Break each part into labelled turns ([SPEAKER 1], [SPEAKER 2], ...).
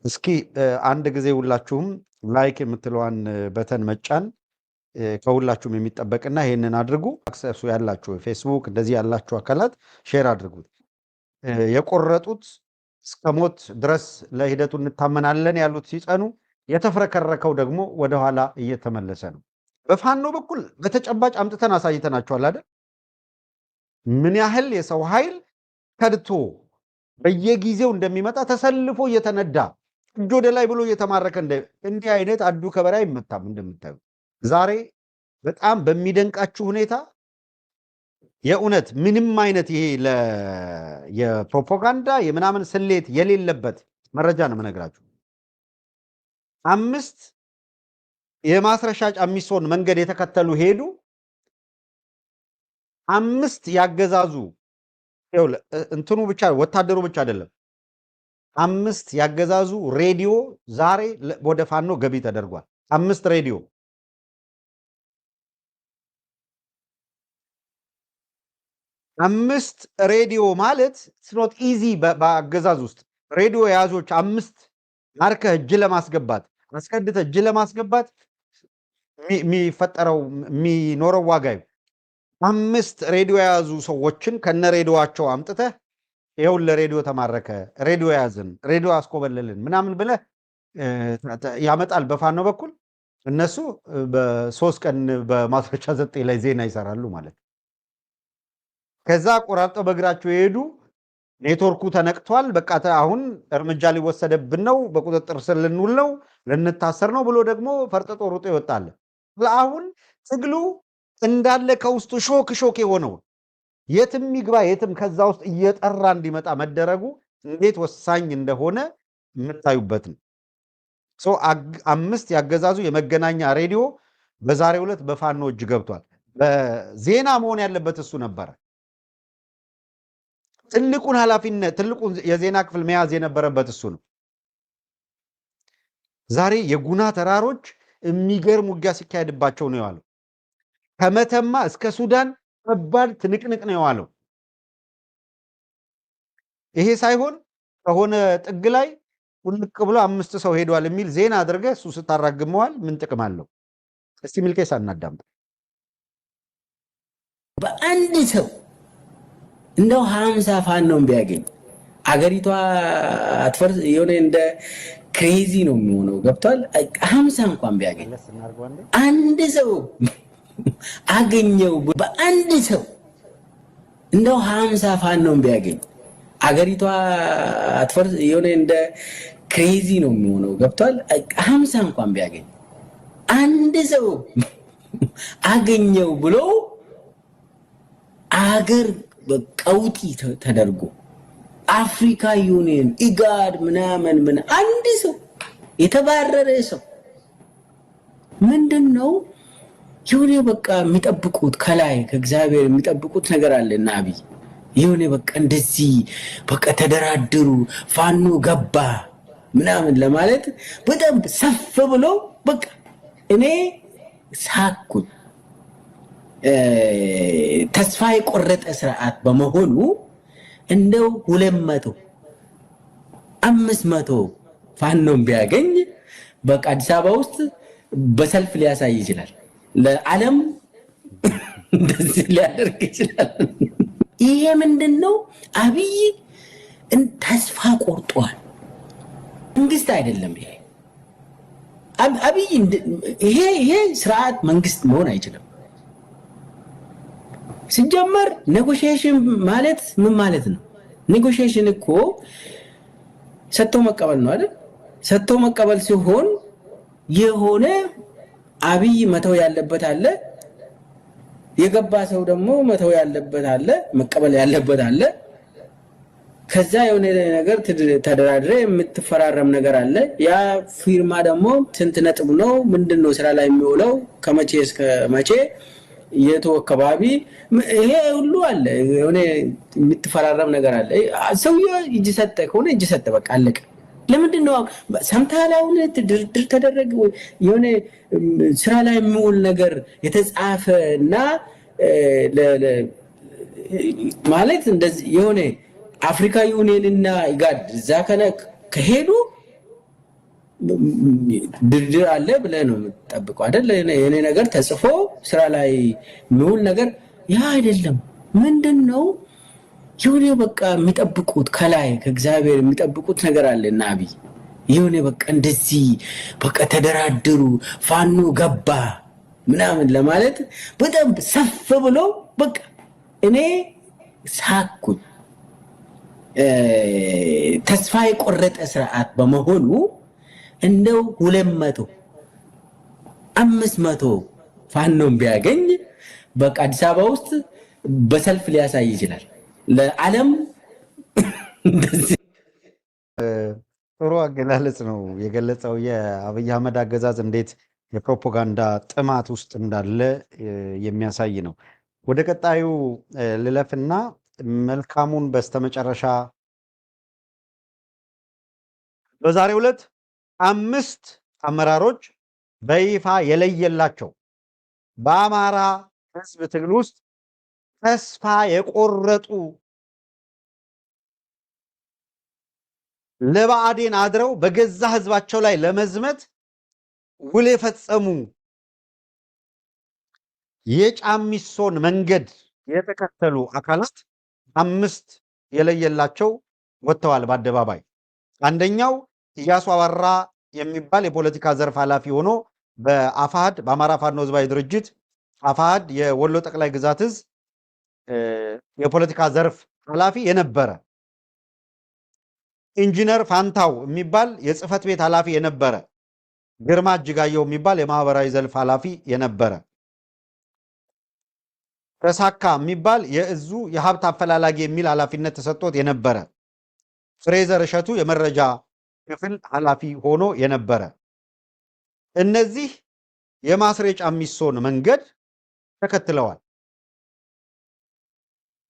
[SPEAKER 1] እስኪ አንድ ጊዜ ሁላችሁም ላይክ የምትለዋን በተን መጫን ከሁላችሁም የሚጠበቅና ይሄንን አድርጉ። አክሰሱ ያላችሁ ፌስቡክ እንደዚህ ያላችሁ አካላት ሼር አድርጉት። የቆረጡት እስከ ሞት ድረስ ለሂደቱ እንታመናለን ያሉት ሲጸኑ፣ የተፍረከረከው ደግሞ ወደኋላ እየተመለሰ ነው። በፋኖ በኩል በተጨባጭ አምጥተን አሳይተናቸዋል አይደል? ምን ያህል የሰው ኃይል ከድቶ በየጊዜው እንደሚመጣ ተሰልፎ እየተነዳ እጅ ወደ ላይ ብሎ እየተማረከ እንዲህ አይነት አዱ ከበራ አይመታም። እንደምታዩ ዛሬ በጣም በሚደንቃችሁ ሁኔታ የእውነት ምንም አይነት ይሄ የፕሮፓጋንዳ የምናምን ስሌት የሌለበት መረጃ ነው የምነግራችሁ። 5 የማስረሻ ጫሚሶን መንገድ የተከተሉ ሄዱ። 5 ያገዛዙ እንትኑ ብቻ ወታደሩ ብቻ አይደለም። 5 ያገዛዙ ሬዲዮ ዛሬ ወደ ፋኖ ገቢ ተደርጓል። 5 ሬዲዮ 5 ሬዲዮ ማለት ስኖት ኢዚ። በአገዛዝ ውስጥ ሬዲዮ የያዞች 5 ማርከህ እጅ ለማስገባት አስቀድተህ እጅ ለማስገባት የሚፈጠረው የሚኖረው ዋጋ 5 ሬዲዮ የያዙ ሰዎችን ከነ ሬዲዮዋቸው አምጥተህ ይሄውን ለሬዲዮ ተማረከ፣ ሬዲዮ ያዝን፣ ሬዲዮ አስኮበለልን ምናምን ብለህ ያመጣል። በፋኖ በኩል እነሱ በ3 ቀን በማስረቻ 9 ላይ ዜና ይሰራሉ ማለት። ከዛ ቆራርጠው በእግራቸው የሄዱ ኔትወርኩ ተነቅቷል፣ በቃ አሁን እርምጃ ሊወሰደብን ነው፣ በቁጥጥር ስር ልንውል ነው፣ ልንታሰር ነው ብሎ ደግሞ ፈርጥጦ ሩጦ ይወጣል። አሁን ትግሉ እንዳለ ከውስጡ ሾክ የሆነው የትም ይግባ የትም ከዛ ውስጥ እየጠራ እንዲመጣ መደረጉ እንዴት ወሳኝ እንደሆነ የምታዩበት ነው። 5 ያገዛዙ የመገናኛ ሬዲዮ በዛሬው ዕለት በፋኖ እጅ ገብቷል። በዜና መሆን ያለበት እሱ ነበረ። ትልቁን ኃላፊነት ትልቁን የዜና ክፍል መያዝ የነበረበት እሱ ነው። ዛሬ የጉና ተራሮች የሚገርም ውጊያ ሲካሄድባቸው ነው የዋለው። ከመተማ እስከ ሱዳን ከባድ ትንቅንቅ ነው የዋለው። ይሄ ሳይሆን ከሆነ ጥግ ላይ ውልቅ ብሎ 5 ሰው ሄዷል የሚል ዜና አድርገህ እሱ ስታራግመዋል ምን ጥቅም አለው? እስቲ ሚልኬስ አናዳምጥ።
[SPEAKER 2] በአንድ ሰው እንደው 50 ፋኖን ቢያገኝ አገሪቷ አትፈርስ። የሆነ እንደ ክሬዚ ነው የሚሆነው። ገብቷል። 50 እንኳን ቢያገኝ አንድ ሰው አገኘው። በአንድ ሰው እንደው 50 ፋኖን ቢያገኝ አገሪቷ አትፈርስ። የሆነ እንደ ክሬዚ ነው የሚሆነው። ገብቷል። 50 እንኳን ቢያገኝ አንድ ሰው አገኘው ብሎ አገር በቀውጢ ተደርጎ አፍሪካ ዩኒየን ኢጋድ ምናምን አንድ ሰው የተባረረ ሰው ምንድነው? የሆነ በቃ የሚጠብቁት ከላይ ከእግዚአብሔር የሚጠብቁት ነገር አለና አብይ የሆነ በቃ እንደዚህ በቃ ተደራድሩ ፋኖ ገባ ምናምን ለማለት በጣም ሰፍ ብሎ በቃ እኔ ሳኩኝ። ተስፋ የቆረጠ ስርዓት በመሆኑ እንደው 200 500 ፋኖን ቢያገኝ በቃ አዲስ አበባ ውስጥ በሰልፍ ሊያሳይ ይችላል። ለዓለም እንደዚህ ሊያደርግ ይችላል። ይሄ ምንድነው? አብይ ተስፋ ቆርጧል። መንግስት አይደለም ይሄ አብይ ይሄ ስርዓት መንግስት መሆን አይችልም። ሲጀመር ኔጎሺዬሽን ማለት ምን ማለት ነው? ኔጎሺዬሽን እኮ ሰጥቶ መቀበል ነው አይደል? ሰጥቶ መቀበል ሲሆን የሆነ አብይ መተው ያለበት አለ፣ የገባ ሰው ደግሞ መተው ያለበት አለ፣ መቀበል ያለበት አለ። ከዛ የሆነ ነገር ተደራድረ የምትፈራረም ነገር አለ። ያ ፊርማ ደግሞ ስንት ነጥብ ነው? ምንድነው ስራ ላይ የሚውለው? ከመቼ እስከ መቼ? የቱ አካባቢ? ይሄ ሁሉ አለ። የሆነ የምትፈራረም ነገር አለ። ሰውዬው እጅ ሰጠ ከሆነ እጅ ሰጠ፣ በቃ አለቀ። ለምንድነው ሰምታላውን ድርድር ተደረገ? የሆነ ስራ ላይ የሚውል ነገር የተጻፈና ማለት እንደዚህ የሆነ አፍሪካ ዩኒየን እና ኢጋድ እዛ ከሄዱ ድርድር አለ ብለህ ነው የምትጠብቀው አይደል? የኔ ነገር ተጽፎ ስራ ላይ የሚውል ነገር ያ አይደለም። ምንድን ነው የሆነ በቃ የሚጠብቁት ከላይ ከእግዚአብሔር የሚጠብቁት ነገር አለ እና አብይ የሆነ በቃ እንደዚህ በቃ ተደራደሩ ፋኖ ገባ ምናምን ለማለት በጣም ሰፍ ብሎ በቃ እኔ ሳኩኝ። ተስፋ የቆረጠ ስርዓት በመሆኑ እንደው 200 500 ፋኖን ቢያገኝ በቃ አዲስ አበባ ውስጥ በሰልፍ ሊያሳይ ይችላል ለዓለም።
[SPEAKER 1] ጥሩ አገላለጽ ነው የገለጸው። የአብይ አህመድ አገዛዝ እንዴት የፕሮፓጋንዳ ጥማት ውስጥ እንዳለ የሚያሳይ ነው። ወደ ቀጣዩ ልለፍና መልካሙን በስተመጨረሻ በዛሬው ዕለት 5 አመራሮች በይፋ የለየላቸው በአማራ ህዝብ ትግል ውስጥ ተስፋ የቆረጡ ለብአዴን አድረው በገዛ ህዝባቸው ላይ ለመዝመት ውል የፈጸሙ የጫሚሶን መንገድ የተከተሉ አካላት 5 የለየላቸው ወጥተዋል በአደባባይ። አንደኛው ኢያሱ አበራ የሚባል የፖለቲካ ዘርፍ ኃላፊ ሆኖ በአፋሕድ በአማራ ፋኖ ህዝባዊ ድርጅት አፋሕድ የወሎ ጠቅላይ ግዛት እዝ የፖለቲካ ዘርፍ ኃላፊ የነበረ፣ ኢንጂነር ፋንታው የሚባል የጽህፈት ቤት ኃላፊ የነበረ፣ ግርማ እጅጋየው የሚባል የማህበራዊ ዘርፍ ኃላፊ የነበረ፣ ተሳካ የሚባል የእዙ የሀብት አፈላላጊ የሚል ኃላፊነት ተሰጥቶት የነበረ፣ ፍሬዘር እሸቱ የመረጃ ክፍል ኃላፊ ሆኖ የነበረ። እነዚህ የማስሬ ጫሚሶን መንገድ ተከትለዋል።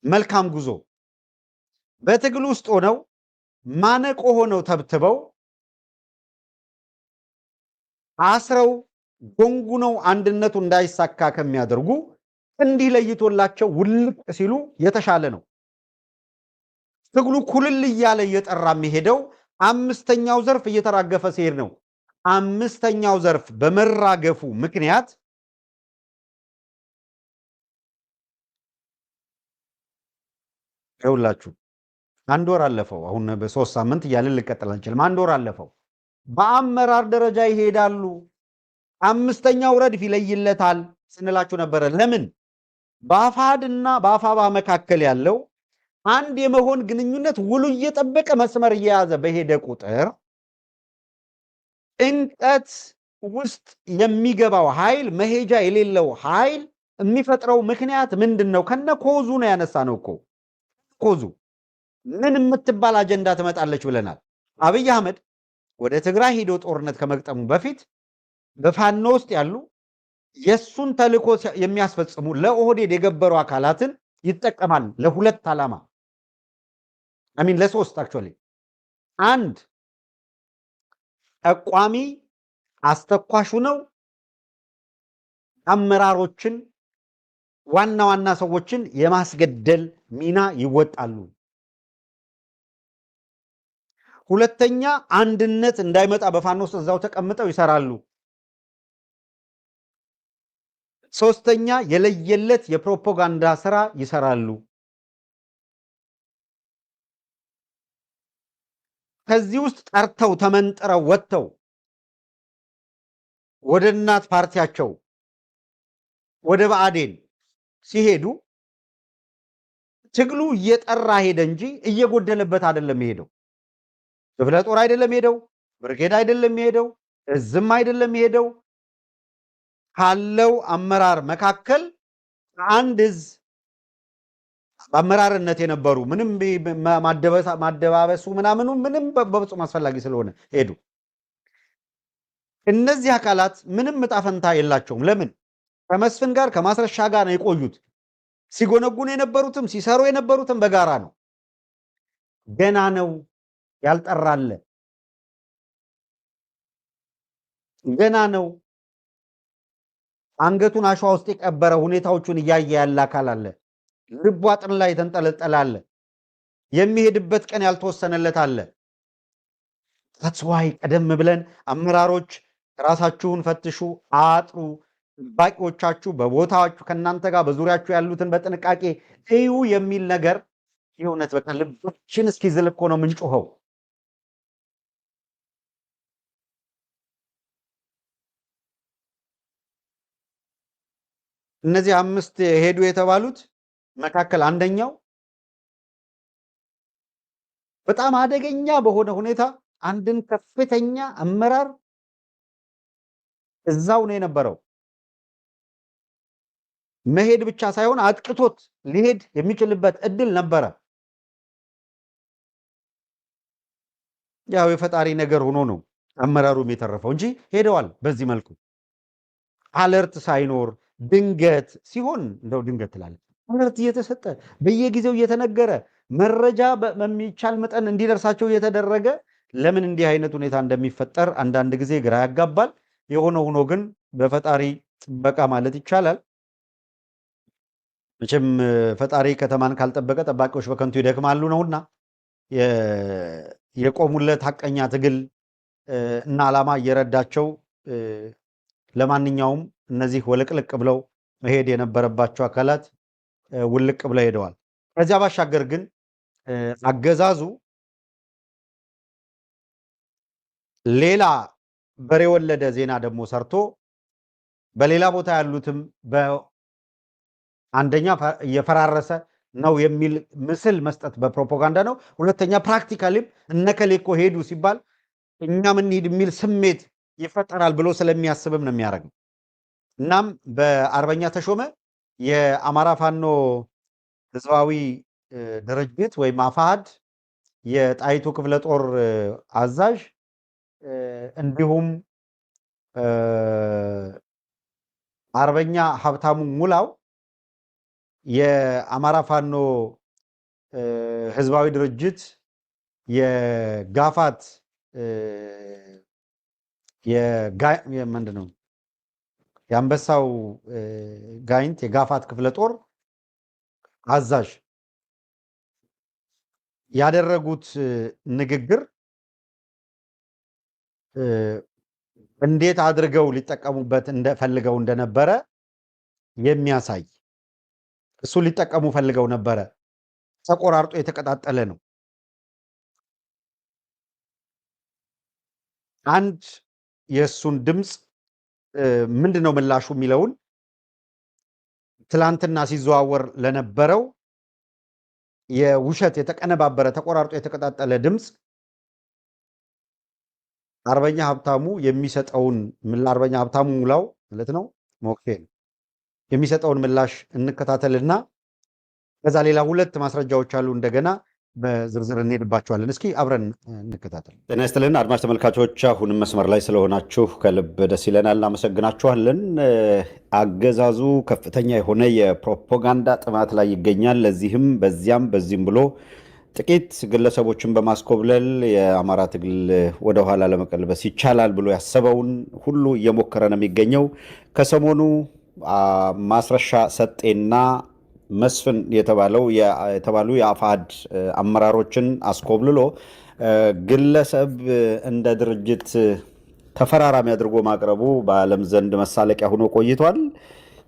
[SPEAKER 1] መልካም ጉዞ በትግል ውስጥ ሆነው ማነቆ ሆነው ተብትበው አስረው ጎንጉነው አንድነቱ እንዳይሳካ ከሚያደርጉ እንዲህ ለይቶላቸው ውልቅ ሲሉ የተሻለ ነው። ትግሉ ኩልል እያለ እየጠራ የሚሄደው 5ኛው ዘርፍ እየተራገፈ ሲሄድ ነው። 5ኛው ዘርፍ በመራገፉ ምክንያት ይኸውላችሁ 1 ወር አለፈው። አሁን በ3 ሳምንት እያልን ልቀጥል አንችልም። 1 ወር አለፈው። በአመራር ደረጃ ይሄዳሉ። 5ኛው ረድፍ ይለይለታል ስንላችሁ ነበረ። ለምን? በአፋሕድ እና በአፋባ መካከል ያለው አንድ የመሆን ግንኙነት ውሉ እየጠበቀ መስመር እየያዘ በሄደ ቁጥር ጭንቀት ውስጥ የሚገባው ኃይል መሄጃ የሌለው ኃይል የሚፈጥረው ምክንያት ምንድን ነው? ከነ ኮዙ ነው ያነሳ ነው እኮ ኮዙ ምን የምትባል አጀንዳ ትመጣለች ብለናል። አብይ አህመድ ወደ ትግራይ ሄዶ ጦርነት ከመግጠሙ በፊት በፋኖ ውስጥ ያሉ የሱን ተልእኮ የሚያስፈጽሙ ለኦህዴድ የገበሩ አካላትን ይጠቀማል ለ2 ዓላማ ለ3 አክቹአሊ። 1 ጠቋሚ አስተኳሹ ነው። አመራሮችን ዋና ዋና ሰዎችን የማስገደል ሚና ይወጣሉ። 2ኛ አንድነት እንዳይመጣ በፋኖ ውስጥ እዛው ተቀምጠው ይሰራሉ። 3ኛ የለየለት የፕሮፓጋንዳ ስራ ይሰራሉ። ከዚህ ውስጥ ጠርተው ተመንጥረው ወጥተው ወደ እናት ፓርቲያቸው ወደ ብአዴን ሲሄዱ ትግሉ እየጠራ ሄደ እንጂ እየጎደለበት አይደለም የሄደው። ክፍለ ጦር አይደለም የሄደው፣ ብርጌድ አይደለም የሄደው፣ እዝም አይደለም የሄደው። ካለው አመራር መካከል አንድ እዝ በአመራርነት የነበሩ ምንም ማደባበሱ ምናምኑ ምንም በፍጹም አስፈላጊ ስለሆነ ሄዱ። እነዚህ አካላት ምንም ዕጣ ፈንታ የላቸውም። ለምን? ከመስፍን ጋር ከማስረሻ ጋር ነው የቆዩት። ሲጎነጉኑ የነበሩትም ሲሰሩ የነበሩትም በጋራ ነው። ገና ነው ያልጠራለ፣ ገና ነው አንገቱን አሸዋ ውስጥ የቀበረ ሁኔታዎቹን እያየ ያለ አካል አለ። ልቡ አጥር ላይ ተንጠለጠለ አለ። የሚሄድበት ቀን ያልተወሰነለት አለ። ታትስዋይ ቀደም ብለን አመራሮች ራሳችሁን ፈትሹ፣ አጥሩ፣ ጠባቂዎቻችሁ በቦታችሁ ከእናንተ ጋር በዙሪያችሁ ያሉትን በጥንቃቄ እዩ የሚል ነገር የእውነት በቃ ልባችን እስኪዝል እኮ ነው የምንጮኸው። እነዚህ 5 ሄዱ የተባሉት መካከል አንደኛው በጣም አደገኛ በሆነ ሁኔታ አንድን ከፍተኛ አመራር እዛው ነው የነበረው። መሄድ ብቻ ሳይሆን አጥቅቶት ሊሄድ የሚችልበት እድል ነበረ። ያው የፈጣሪ ነገር ሆኖ ነው አመራሩም የተረፈው እንጂ ሄደዋል። በዚህ መልኩ አለርት ሳይኖር ድንገት ሲሆን እንደው ድንገት ትላለህ፣ አለርት እየተሰጠ በየጊዜው እየተነገረ መረጃ በሚቻል መጠን እንዲደርሳቸው እየተደረገ ለምን እንዲህ አይነት ሁኔታ እንደሚፈጠር አንዳንድ ጊዜ ግራ ያጋባል። የሆነ ሆኖ ግን በፈጣሪ ጥበቃ ማለት ይቻላል። መቼም ፈጣሪ ከተማን ካልጠበቀ ጠባቂዎች በከንቱ ይደክማሉ ነውና የቆሙለት ሐቀኛ ትግል እና ዓላማ እየረዳቸው ለማንኛውም እነዚህ ወልቅልቅ ብለው መሄድ የነበረባቸው አካላት ውልቅ ብለው ሄደዋል። ከዚያ ባሻገር ግን አገዛዙ ሌላ በሬ ወለደ ዜና ደግሞ ሰርቶ በሌላ ቦታ ያሉትም አንደኛ እየፈራረሰ ነው የሚል ምስል መስጠት በፕሮፓጋንዳ ነው። ሁለተኛ ፕራክቲካሊም እነከሌ እኮ ሄዱ ሲባል እኛ ምን ሄድ የሚል ስሜት ይፈጠራል ብሎ ስለሚያስብም ነው የሚያደርገው። እናም በአርበኛ ተሾመ የአማራ ፋኖ ህዝባዊ ድርጅት ወይም አፋሕድ የጣይቱ ክፍለ ጦር አዛዥ እንዲሁም አርበኛ ሀብታሙ ሙላው የአማራ ፋኖ ህዝባዊ ድርጅት የጋፋት ምንድነው የአንበሳው ጋይንት የጋፋት ክፍለ ጦር አዛዥ ያደረጉት ንግግር እንዴት አድርገው ሊጠቀሙበት እንደፈልገው እንደነበረ የሚያሳይ እሱ ሊጠቀሙ ፈልገው ነበረ። ተቆራርጦ የተቀጣጠለ ነው። አንድ የእሱን ድምፅ ምንድነው ምላሹ የሚለውን ትላንትና ሲዘዋወር ለነበረው የውሸት የተቀነባበረ ተቆራርጦ የተቀጣጠለ ድምፅ አርበኛ ሀብታሙ የሚሰጠውን አርበኛ ሀብታሙ ሙላው ማለት ነው ሞክቴል የሚሰጠውን ምላሽ እንከታተልና ከዛ ሌላ 2 ማስረጃዎች አሉ እንደገና በዝርዝር እንሄድባቸዋለን። እስኪ አብረን እንከታተል። ጤና ይስጥልን አድማጭ ተመልካቾች፣ አሁንም መስመር ላይ ስለሆናችሁ ከልብ ደስ ይለናል፣ እናመሰግናችኋለን። አገዛዙ ከፍተኛ የሆነ የፕሮፓጋንዳ ጥማት ላይ ይገኛል። ለዚህም በዚህም ብሎ ጥቂት ግለሰቦችን በማስኮብለል የአማራ ትግል ወደኋላ ለመቀልበስ ይቻላል ብሎ ያሰበውን ሁሉ እየሞከረ ነው የሚገኘው። ከሰሞኑ ማስረሻ ሰጤና መስፍን የተባሉ የአፋሕድ አመራሮችን አስኮብልሎ ግለሰብ እንደ ድርጅት ተፈራራሚ አድርጎ ማቅረቡ በዓለም ዘንድ መሳለቂያ ሆኖ ቆይቷል።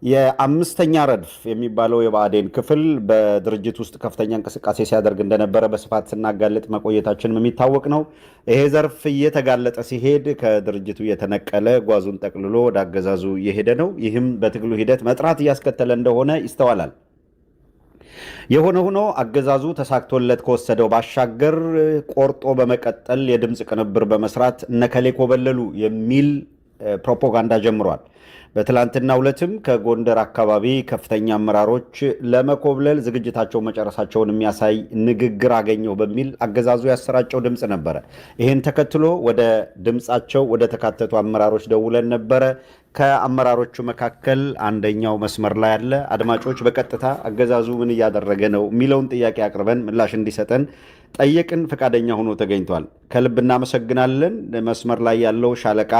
[SPEAKER 1] የአምስተኛ ረድፍ የሚባለው የብአዴን ክፍል በድርጅት ውስጥ ከፍተኛ እንቅስቃሴ ሲያደርግ እንደነበረ በስፋት ስናጋለጥ መቆየታችንም የሚታወቅ ነው። ይሄ ዘርፍ እየተጋለጠ ሲሄድ ከድርጅቱ እየተነቀለ ጓዙን ጠቅልሎ ወደ አገዛዙ እየሄደ ነው። ይህም በትግሉ ሂደት መጥራት እያስከተለ እንደሆነ ይስተዋላል። የሆነ ሆኖ አገዛዙ ተሳክቶለት ከወሰደው ባሻገር ቆርጦ በመቀጠል የድምፅ ቅንብር በመስራት እነከሌ ኮበለሉ የሚል ፕሮፓጋንዳ ጀምሯል። በትላንትናው ዕለትም ከጎንደር አካባቢ ከፍተኛ አመራሮች ለመኮብለል ዝግጅታቸው መጨረሳቸውን የሚያሳይ ንግግር አገኘው በሚል አገዛዙ ያሰራጨው ድምፅ ነበረ። ይህን ተከትሎ ወደ ድምፃቸው ወደ ተካተቱ አመራሮች ደውለን ነበረ። ከአመራሮቹ መካከል አንደኛው መስመር ላይ ያለ አድማጮች በቀጥታ አገዛዙ ምን እያደረገ ነው የሚለውን ጥያቄ አቅርበን ምላሽ እንዲሰጠን ጠየቅን። ፈቃደኛ ሆኖ ተገኝቷል። ከልብ እናመሰግናለን። መስመር ላይ ያለው ሻለቃ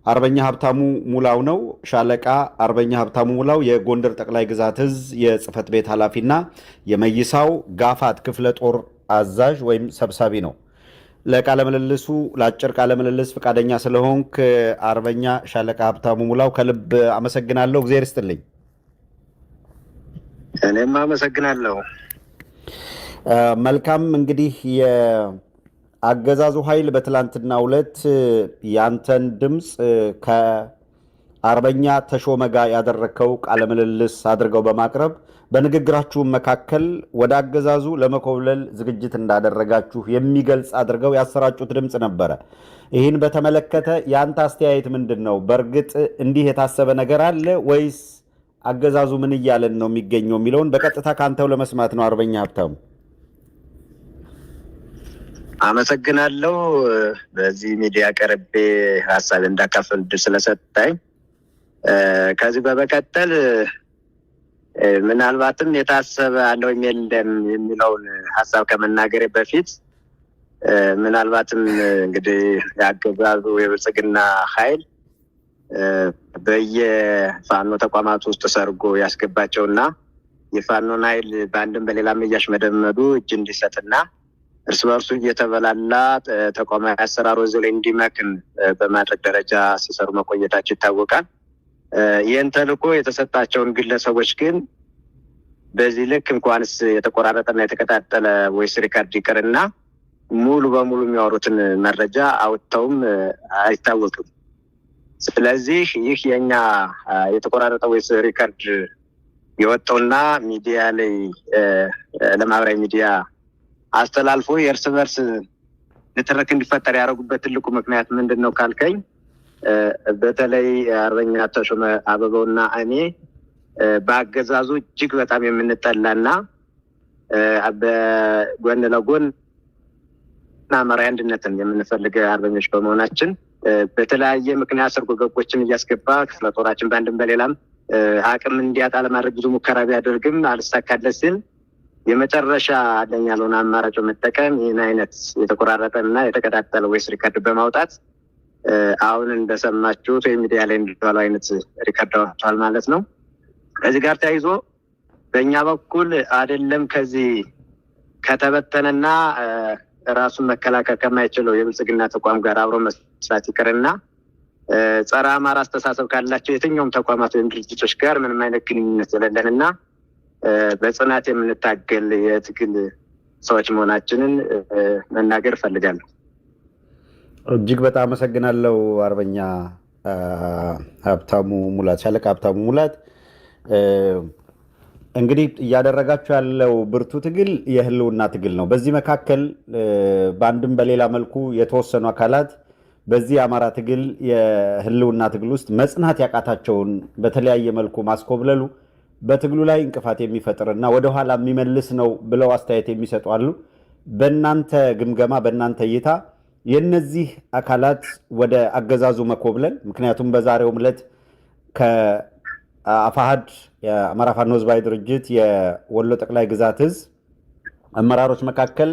[SPEAKER 1] አርበኛ ሀብታሙ ሙላው ነው። ሻለቃ አርበኛ ሀብታሙ ሙላው የጎንደር ጠቅላይ ግዛት እዝ የጽህፈት ቤት ኃላፊና የመይሳው ጋፋት ክፍለ ጦር አዛዥ ወይም ሰብሳቢ ነው። ለቃለ ምልልሱ ለአጭር ቃለ ምልልስ ፈቃደኛ ስለሆንክ አርበኛ ሻለቃ ሀብታሙ ሙላው ከልብ አመሰግናለሁ። እግዚአብሔር ይስጥልኝ።
[SPEAKER 3] እኔም አመሰግናለሁ።
[SPEAKER 1] መልካም እንግዲህ የአገዛዙ ኃይል በትላንትናው ዕለት ያንተን ድምፅ ከአርበኛ ተሾመ ጋር ያደረግከው ቃለ ምልልስ አድርገው በማቅረብ በንግግራችሁም መካከል ወደ አገዛዙ ለመኮብለል ዝግጅት እንዳደረጋችሁ የሚገልጽ አድርገው ያሰራጩት ድምፅ ነበረ። ይህን በተመለከተ የአንተ አስተያየት ምንድን ነው? በእርግጥ እንዲህ የታሰበ ነገር አለ ወይስ አገዛዙ ምን እያለን ነው የሚገኘው የሚለውን በቀጥታ ከአንተው ለመስማት ነው። አርበኛ ሀብታሙ
[SPEAKER 3] አመሰግናለሁ። በዚህ ሚዲያ ቀርቤ ሀሳብ እንዳካፈል ዕድል ስለሰጠኝ። ከዚህ በመቀጠል ምናልባትም የታሰበ አለው የሚለውን ሀሳብ ከመናገሬ በፊት ምናልባትም እንግዲህ የአገዛዙ የብልጽግና ኃይል በየፋኖ ተቋማት ውስጥ ሰርጎ ያስገባቸውና የፋኖን ኃይል በአንድም በሌላም እያሽመደመዱ እጅ እንዲሰጥና እርስ በርሱ እየተበላላ ተቋማዊ አሰራሩ እዚሁ ላይ እንዲመክን በማድረግ ደረጃ ሲሰሩ መቆየታቸው ይታወቃል። ይህን ተልዕኮ የተሰጣቸውን ግለሰቦች ግን በዚህ ልክ እንኳንስ የተቆራረጠና የተቀጣጠለ ቮይስ ሪካርድ ይቅርና ሙሉ በሙሉ የሚያወሩትን መረጃ አውጥተውም አይታወቅም። ስለዚህ ይህ የኛ የተቆራረጠ ቮይስ ሪካርድ የወጣውና ሚዲያ ላይ ለማህበራዊ ሚዲያ አስተላልፎ የእርስ በርስ ንትርክ እንዲፈጠር ያደረጉበት ትልቁ ምክንያት ምንድን ነው ካልከኝ፣ በተለይ አርበኛ ተሾመ አበባውና እኔ በአገዛዙ እጅግ በጣም የምንጠላና በጎን ለጎን አማራዊ አንድነትን የምንፈልግ አርበኞች በመሆናችን በተለያየ ምክንያት ሰርጎ ገቦችን እያስገባ ክፍለ ጦራችን በአንድም በሌላም አቅም እንዲያጣ ለማድረግ ብዙ ሙከራ ቢያደርግም አልሳካለት ሲል የመጨረሻ አለኝ ያለውን አማራጭ መጠቀም ይህን አይነት የተቆራረጠና የተቀጣጠለ ቮይስ ሪካርድ በማውጣት አሁን እንደሰማችሁት ሚዲያ ላይ እንደተባለው አይነት ሪካርድ አውጥቷል ማለት ነው። ከዚህ ጋር ተያይዞ በእኛ በኩል አይደለም ከዚህ ከተበተነና ራሱን መከላከል ከማይችለው የብልጽግና ተቋም ጋር አብሮ መስራት ይቅርና ጸረ አማራ አስተሳሰብ ካላቸው የትኛውም ተቋማት ወይም ድርጅቶች ጋር ምንም አይነት ግንኙነት የሌለንና በጽናት የምንታገል የትግል ሰዎች መሆናችንን መናገር እፈልጋለሁ።
[SPEAKER 1] እጅግ በጣም አመሰግናለሁ አርበኛ ሀብታሙ ሙላት፣ ሻለቃ ሀብታሙ ሙላት። እንግዲህ እያደረጋችሁ ያለው ብርቱ ትግል የህልውና ትግል ነው። በዚህ መካከል በአንድም በሌላ መልኩ የተወሰኑ አካላት በዚህ የአማራ ትግል የህልውና ትግል ውስጥ መጽናት ያቃታቸውን በተለያየ መልኩ ማስኮብለሉ በትግሉ ላይ እንቅፋት የሚፈጥርና ወደኋላ የሚመልስ ነው ብለው አስተያየት የሚሰጡ አሉ። በእናንተ ግምገማ፣ በእናንተ እይታ የእነዚህ አካላት ወደ አገዛዙ መኮብለል፣ ምክንያቱም በዛሬውም ዕለት ከአፋሕድ የአማራ ፋኖ ህዝባዊ ድርጅት የወሎ ጠቅላይ ግዛት እዝ አመራሮች መካከል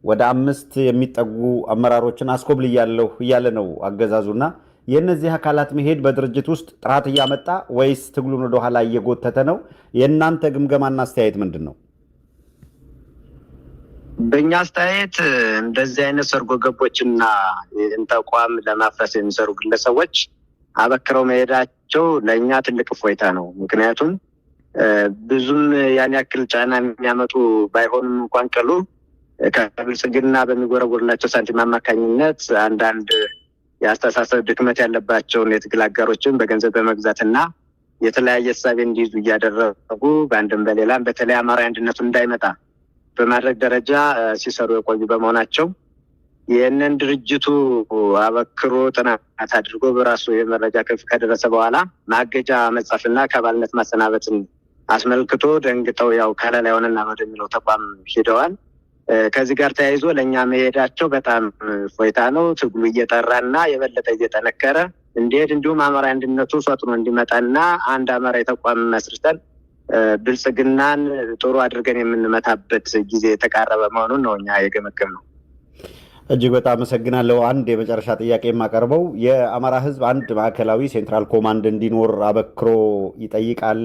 [SPEAKER 1] ወደ 5 የሚጠጉ አመራሮችን አስኮብልያለሁ እያለ ነው አገዛዙና የእነዚህ አካላት መሄድ በድርጅት ውስጥ ጥራት እያመጣ ወይስ ትግሉን ወደኋላ እየጎተተ ነው? የእናንተ ግምገማና አስተያየት ምንድን ነው?
[SPEAKER 3] በእኛ አስተያየት እንደዚህ አይነት ሰርጎ ገቦችና ይህን ተቋም ለማፍረስ የሚሰሩ ግለሰቦች አበክረው መሄዳቸው ለእኛ ትልቅ እፎይታ ነው። ምክንያቱም ብዙም ያን ያክል ጫና የሚያመጡ ባይሆንም እንኳን ቅሉ ከብልጽግና በሚጎረጎርላቸው ሳንቲም አማካኝነት አንዳንድ የአስተሳሰብ ድክመት ያለባቸውን የትግል አጋሮችን በገንዘብ በመግዛትና የተለያየ እሳቤ እንዲይዙ እያደረጉ በአንድም በሌላም በተለይ አማራዊ አንድነቱ እንዳይመጣ በማድረግ ደረጃ ሲሰሩ የቆዩ በመሆናቸው ይህንን ድርጅቱ አበክሮ ጥናት አድርጎ በራሱ የመረጃ ክንፍ ከደረሰ በኋላ ማገጃ መጻፍና ከአባልነት ማሰናበትን አስመልክቶ ደንግጠው ያው ከለላ የሆነና ወደሚለው ተቋም ሄደዋል። ከዚህ ጋር ተያይዞ ለእኛ መሄዳቸው በጣም ፎይታ ነው። ትግሉ እየጠራና የበለጠ እየጠነከረ እንዲሄድ እንዲሁም አማራዊ አንድነቱ ፈጥኖ እንዲመጣና አንድ አማራዊ ተቋም መስርተን ብልጽግናን ጥሩ አድርገን የምንመታበት ጊዜ የተቃረበ መሆኑን ነው እኛ የገመገምነው።
[SPEAKER 1] እጅግ በጣም አመሰግናለሁ። አንድ የመጨረሻ ጥያቄ የማቀርበው የአማራ ሕዝብ አንድ ማዕከላዊ ሴንትራል ኮማንድ እንዲኖር አበክሮ ይጠይቃል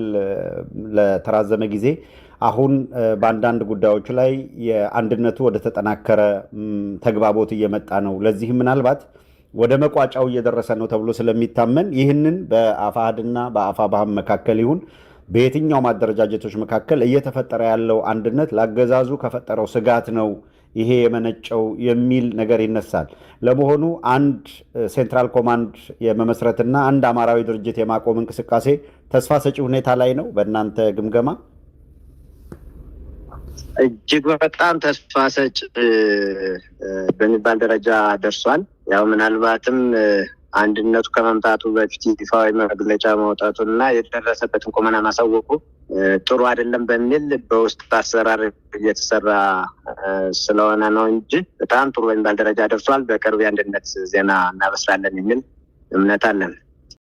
[SPEAKER 1] ለተራዘመ ጊዜ። አሁን በአንዳንድ ጉዳዮች ላይ የአንድነቱ ወደ ተጠናከረ ተግባቦት እየመጣ ነው። ለዚህ ምናልባት ወደ መቋጫው እየደረሰ ነው ተብሎ ስለሚታመን ይህንን በአፋሕድና በአፋብኃ መካከል ይሁን በየትኛው ማደረጃጀቶች መካከል እየተፈጠረ ያለው አንድነት ላገዛዙ ከፈጠረው ስጋት ነው ይሄ የመነጨው የሚል ነገር ይነሳል። ለመሆኑ አንድ ሴንትራል ኮማንድ የመመስረትና አንድ አማራዊ ድርጅት የማቆም እንቅስቃሴ ተስፋ ሰጪ ሁኔታ ላይ ነው በእናንተ ግምገማ?
[SPEAKER 3] እጅግ በጣም ተስፋ ሰጪ በሚባል ደረጃ ደርሷል። ያው ምናልባትም አንድነቱ ከመምጣቱ በፊት ይፋዊ መግለጫ ማውጣቱና የደረሰበትን ቁመና ማሳወቁ ጥሩ አይደለም በሚል በውስጥ አሰራር እየተሰራ ስለሆነ ነው እንጂ በጣም ጥሩ በሚባል ደረጃ ደርሷል። በቅርብ የአንድነት ዜና እናበስራለን የሚል እምነት አለን።